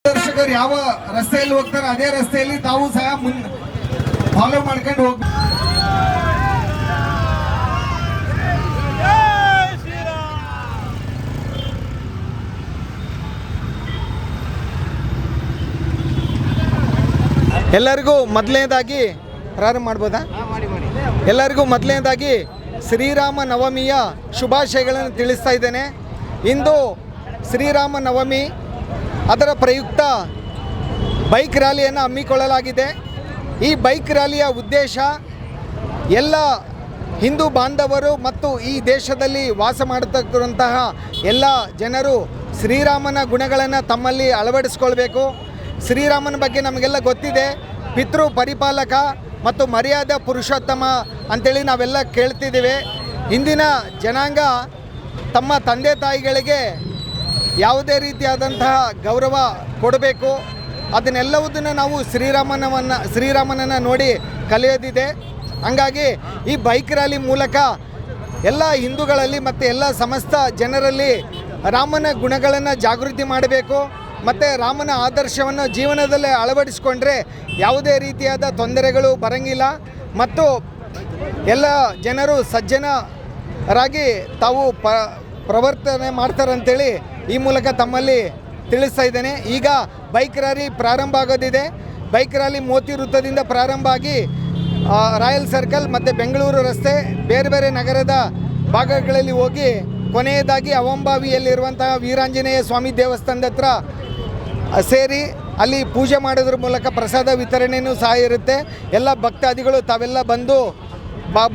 ದರ್ಶಕರು ಯಾವ ರಸ್ತೆಯಲ್ಲಿ ಹೋಗ್ತಾರೆ ಅದೇ ರಸ್ತೆಯಲ್ಲಿ ತಾವು ಸಹ ಫಾಲೋ ಮಾಡ್ಕೊಂಡು ಹೋಗ್ಬೇಕು. ಎಲ್ಲರಿಗೂ ಮೊದಲನೇದಾಗಿ ಪ್ರಾರಂಭ ಮಾಡ್ಬೋದಾ? ಎಲ್ಲರಿಗೂ ಮೊದಲನೇದಾಗಿ ಶ್ರೀರಾಮ ನವಮಿಯ ಶುಭಾಶಯಗಳನ್ನು ತಿಳಿಸ್ತಾ ಇದ್ದೇನೆ. ಇಂದು ಶ್ರೀರಾಮ ನವಮಿ, ಅದರ ಪ್ರಯುಕ್ತ ಬೈಕ್ ರ್ಯಾಲಿಯನ್ನು ಹಮ್ಮಿಕೊಳ್ಳಲಾಗಿದೆ. ಈ ಬೈಕ್ ರ್ಯಾಲಿಯ ಉದ್ದೇಶ ಎಲ್ಲ ಹಿಂದೂ ಬಾಂಧವರು ಮತ್ತು ಈ ದೇಶದಲ್ಲಿ ವಾಸ ಮಾಡತಕ್ಕಂತಹ ಎಲ್ಲ ಜನರು ಶ್ರೀರಾಮನ ಗುಣಗಳನ್ನು ತಮ್ಮಲ್ಲಿ ಅಳವಡಿಸ್ಕೊಳ್ಬೇಕು. ಶ್ರೀರಾಮನ ಬಗ್ಗೆ ನಮಗೆಲ್ಲ ಗೊತ್ತಿದೆ, ಪಿತೃ ಪರಿಪಾಲಕ ಮತ್ತು ಮರ್ಯಾದ ಪುರುಷೋತ್ತಮ ಅಂಥೇಳಿ ನಾವೆಲ್ಲ ಕೇಳ್ತಿದ್ದೀವಿ. ಇಂದಿನ ಜನಾಂಗ ತಮ್ಮ ತಂದೆ ತಾಯಿಗಳಿಗೆ ಯಾವುದೇ ರೀತಿಯಾದಂತಹ ಗೌರವ ಕೊಡಬೇಕು. ಅದನ್ನೆಲ್ಲವುದನ್ನು ನಾವು ಶ್ರೀರಾಮನನ್ನು ನೋಡಿ ಕಲಿಯೋದಿದೆ. ಹಂಗಾಗಿ ಈ ಬೈಕ್ ರ್ಯಾಲಿ ಮೂಲಕ ಎಲ್ಲ ಹಿಂದೂಗಳಲ್ಲಿ ಮತ್ತು ಎಲ್ಲ ಸಮಸ್ತ ಜನರಲ್ಲಿ ರಾಮನ ಗುಣಗಳನ್ನು ಜಾಗೃತಿ ಮಾಡಬೇಕು. ಮತ್ತು ರಾಮನ ಆದರ್ಶವನ್ನು ಜೀವನದಲ್ಲೇ ಅಳವಡಿಸಿಕೊಂಡ್ರೆ ಯಾವುದೇ ರೀತಿಯಾದ ತೊಂದರೆಗಳು ಬರಂಗಿಲ್ಲ ಮತ್ತು ಎಲ್ಲ ಜನರು ಸಜ್ಜನರಾಗಿ ತಾವು ಪ್ರವರ್ತನೆ ಮಾಡ್ತಾರಂತೇಳಿ ಈ ಮೂಲಕ ತಮ್ಮಲ್ಲಿ ತಿಳಿಸ್ತಾ ಇದ್ದೇನೆ. ಈಗ ಬೈಕ್ ರ್ಯಾಲಿ ಪ್ರಾರಂಭ ಆಗೋದಿದೆ. ಬೈಕ್ ರ್ಯಾಲಿ ಮೋತಿ ವೃತ್ತದಿಂದ ಪ್ರಾರಂಭ ಆಗಿ ರಾಯಲ್ ಸರ್ಕಲ್ ಮತ್ತು ಬೆಂಗಳೂರು ರಸ್ತೆ ಬೇರೆ ಬೇರೆ ನಗರದ ಭಾಗಗಳಲ್ಲಿ ಹೋಗಿ ಕೊನೆಯದಾಗಿ ಅವಂಬಾವಿಯಲ್ಲಿರುವಂತಹ ವೀರಾಂಜನೇಯ ಸ್ವಾಮಿ ದೇವಸ್ಥಾನದ ಹತ್ರ ಸೇರಿ ಅಲ್ಲಿ ಪೂಜೆ ಮಾಡೋದ್ರ ಮೂಲಕ ಪ್ರಸಾದ ವಿತರಣೆಯೂ ಸಹ ಇರುತ್ತೆ. ಎಲ್ಲ ಭಕ್ತಾದಿಗಳು ತಾವೆಲ್ಲ ಬಂದು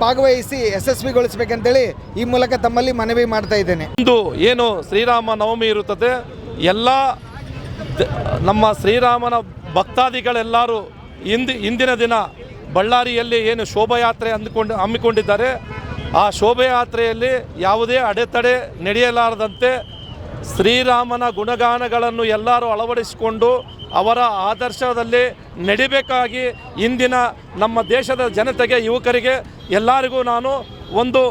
ಭಾಗವಹಿಸಿ ಯಶಸ್ವಿಗೊಳಿಸಬೇಕಂತೇಳಿ ಈ ಮೂಲಕ ತಮ್ಮಲ್ಲಿ ಮನವಿ ಮಾಡ್ತಾ ಇದ್ದೇನೆ. ಇಂದು ಏನು ಶ್ರೀರಾಮ ನವಮಿ ಇರುತ್ತದೆ, ಎಲ್ಲ ನಮ್ಮ ಶ್ರೀರಾಮನ ಭಕ್ತಾದಿಗಳೆಲ್ಲರೂ ಇಂದಿನ ದಿನ ಬಳ್ಳಾರಿಯಲ್ಲಿ ಏನು ಶೋಭಾಯಾತ್ರೆ ಹಮ್ಮಿಕೊಂಡಿದ್ದಾರೆ, ಆ ಶೋಭಾಯಾತ್ರೆಯಲ್ಲಿ ಯಾವುದೇ ಅಡೆತಡೆ ನಡೆಯಲಾರದಂತೆ ಶ್ರೀರಾಮನ ಗುಣಗಾನಗಳನ್ನು ಎಲ್ಲರೂ ಅಳವಡಿಸಿಕೊಂಡು ಅವರ ಆದರ್ಶದಲ್ಲಿ ನಡಿಬೇಕಾಗಿ ಇಂದಿನ ನಮ್ಮ ದೇಶದ ಜನತೆಗೆ, ಯುವಕರಿಗೆ ಎಲ್ಲರಿಗೂ ನಾನು ಒಂದು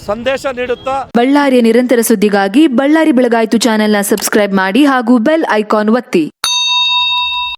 ಸಂದೇಶ ನೀಡುತ್ತಾ, ಬಳ್ಳಾರಿಯ ನಿರಂತರ ಸುದ್ದಿಗಾಗಿ ಬಳ್ಳಾರಿ ಬೆಳಗಾಯಿತು ಚಾನೆಲ್ನ ಸಬ್ಸ್ಕ್ರೈಬ್ ಮಾಡಿ ಹಾಗೂ ಬೆಲ್ ಐಕಾನ್ ಒತ್ತಿ.